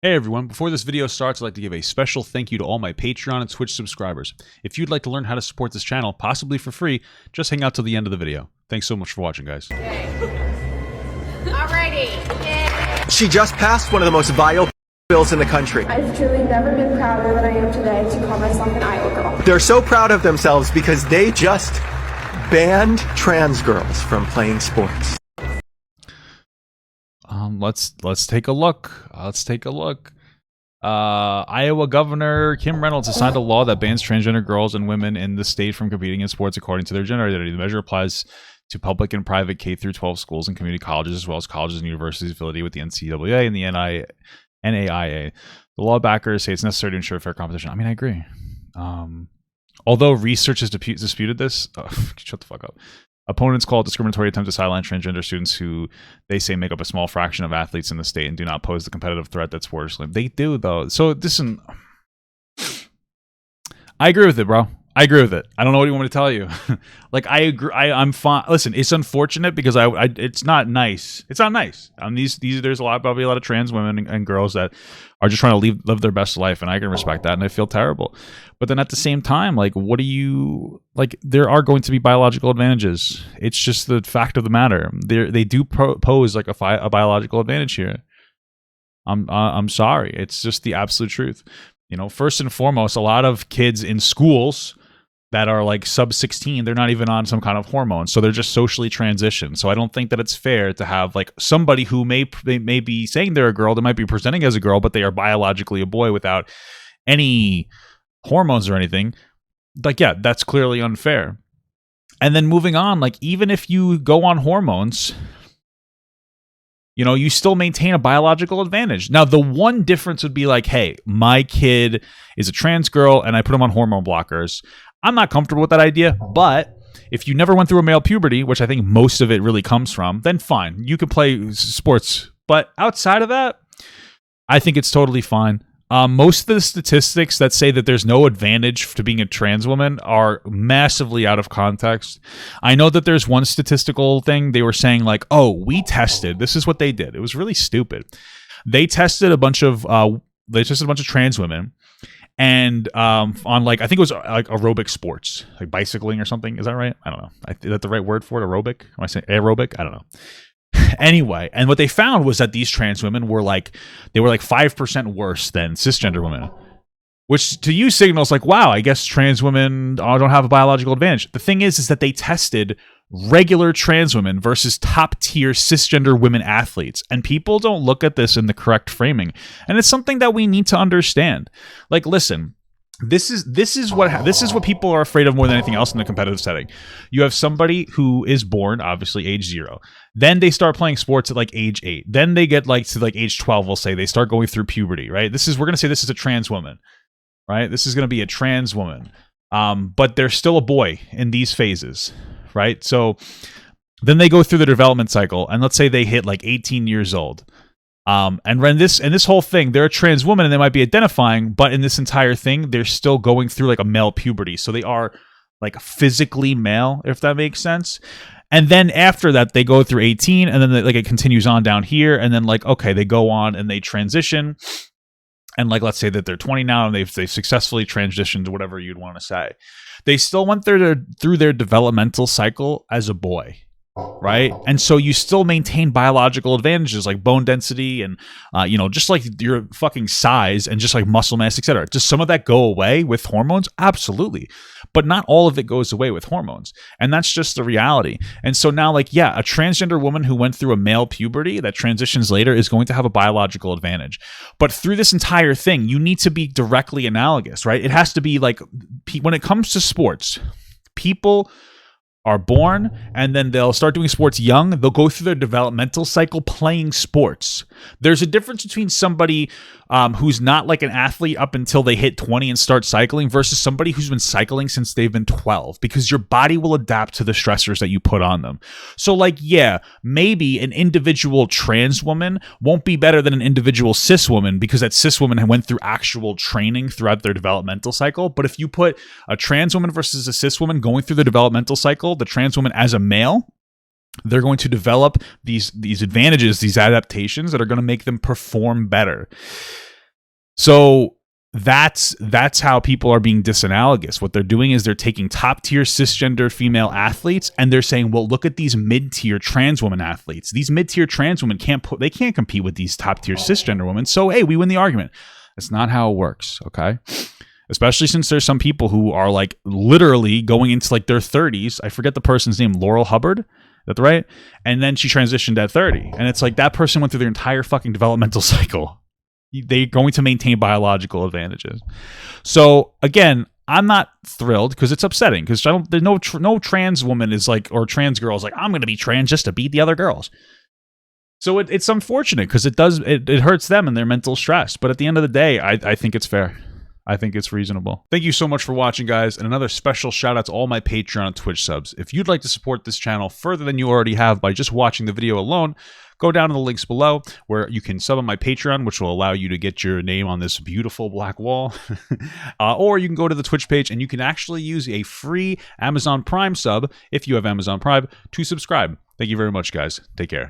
Hey everyone, before this video starts, I'd like to give a special thank you to all my Patreon and Twitch subscribers. If you'd like to learn how to support this channel, possibly for free, just hang out till the end of the video. Thanks so much for watching, guys. Alrighty. Yay. She just passed one of the most vile bills in the country. I've truly never been prouder than I am today to call myself an Iowa girl. They're so proud of themselves because they just banned trans girls from playing sports. Let's take a look. Iowa Governor Kim Reynolds has signed a law that bans transgender girls and women in the state from competing in sports according to their gender identity. The measure applies to public and private K-12 schools and community colleges, as well as colleges and universities affiliated with the NCAA and the NAIA. The law backers say it's necessary to ensure fair competition. I mean, I agree. Although research has disputed this, shut the fuck up. Opponents call it discriminatory attempt to sideline transgender students who they say make up a small fraction of athletes in the state and do not pose the competitive threat that sports claim. They do, though. So listen, I agree with it, bro. I agree with it. I don't know what you want me to tell you. Like, I agree. I'm fine. Listen, it's unfortunate because it's not nice. It's not nice. There's probably a lot of trans women and girls that are just trying to live their best life, and I can respect that, and I feel terrible. But then at the same time, like, there are going to be biological advantages. It's just the fact of the matter. They do pose like a biological advantage here. I'm sorry. It's just the absolute truth. You know, first and foremost, a lot of kids in schools that are like sub 16, they're not even on some kind of hormone, so they're just socially transitioned. So I don't think that it's fair to have like somebody who may be saying they're a girl, they might be presenting as a girl, but they are biologically a boy without any hormones or anything. Like, yeah, that's clearly unfair. And then moving on, like, even if you go on hormones, you know, you still maintain a biological advantage. Now, the one difference would be like, hey, my kid is a trans girl and I put him on hormone blockers. I'm not comfortable with that idea, but if you never went through a male puberty, which I think most of it really comes from, then fine, you can play sports. But outside of that, I think it's totally fine. Most of the statistics that say that there's no advantage to being a trans woman are massively out of context. I know that there's one statistical thing they were saying like, oh, we tested. This is what they did. It was really stupid. They tested a bunch of trans women. And on like, I think it was like aerobic sports, like bicycling or something. Is that right? I don't know. Is that the right word for it? Aerobic? Am I saying aerobic? I don't know. Anyway, and what they found was that these trans women were like 5% worse than cisgender women, which to you signals like, wow, I guess trans women don't have a biological advantage. The thing is that they tested regular trans women versus top tier cisgender women athletes, and people don't look at this in the correct framing, and it's something that we need to understand. Like, listen, this is what people are afraid of more than anything else in the competitive setting. You have somebody who is born obviously age 0, then they start playing sports at like age 8, then they get like to like age 12, we'll say they start going through puberty, right? We're gonna say this is a trans woman, right? This is gonna be a trans woman, but they're still a boy in these phases, right? So then they go through the development cycle, and let's say they hit like 18 years old. And when this whole thing, they're a trans woman and they might be identifying, but in this entire thing, they're still going through like a male puberty. So they are like physically male, if that makes sense. And then after that, they go through 18, and then like it continues on down here. And then like, okay, they go on and they transition. And like, let's say that they're 20 now and they've successfully transitioned to whatever you'd want to say. They still went through their developmental cycle as a boy. Right. And so you still maintain biological advantages like bone density and, just like your fucking size and just like muscle mass, etc. Does some of that go away with hormones? Absolutely. But not all of it goes away with hormones. And that's just the reality. And so now, like, yeah, a transgender woman who went through a male puberty that transitions later is going to have a biological advantage. But through this entire thing, you need to be directly analogous, right? It has to be like, when it comes to sports, people are born and then they'll start doing sports young. They'll go through their developmental cycle playing sports. There's a difference between somebody who's not like an athlete up until they hit 20 and start cycling versus somebody who's been cycling since they've been 12, because your body will adapt to the stressors that you put on them. So like, yeah, maybe an individual trans woman won't be better than an individual cis woman because that cis woman went through actual training throughout their developmental cycle. But if you put a trans woman versus a cis woman going through the developmental cycle, the trans woman as a male, they're going to develop these advantages, these adaptations that are going to make them perform better. So that's how people are being disanalogous. What they're doing is they're taking top tier cisgender female athletes and they're saying, well, look at these mid-tier trans woman athletes. These mid-tier trans women can't compete with these top tier cisgender women. So, hey, we win the argument. That's not how it works. Okay. Especially since there's some people who are like literally going into like their 30s. I forget the person's name, Laurel Hubbard. That's right. And then she transitioned at 30. And it's like that person went through their entire fucking developmental cycle. They're going to maintain biological advantages. So again, I'm not thrilled because it's upsetting because there's no trans woman is like, or trans girl is like, I'm going to be trans just to beat the other girls. So it's unfortunate because it hurts them and their mental stress. But at the end of the day, I think it's fair. I think it's reasonable. Thank you so much for watching, guys. And another special shout out to all my Patreon and Twitch subs. If you'd like to support this channel further than you already have by just watching the video alone, go down to the links below where you can sub on my Patreon, which will allow you to get your name on this beautiful black wall. Or you can go to the Twitch page and you can actually use a free Amazon Prime sub, if you have Amazon Prime, to subscribe. Thank you very much, guys. Take care.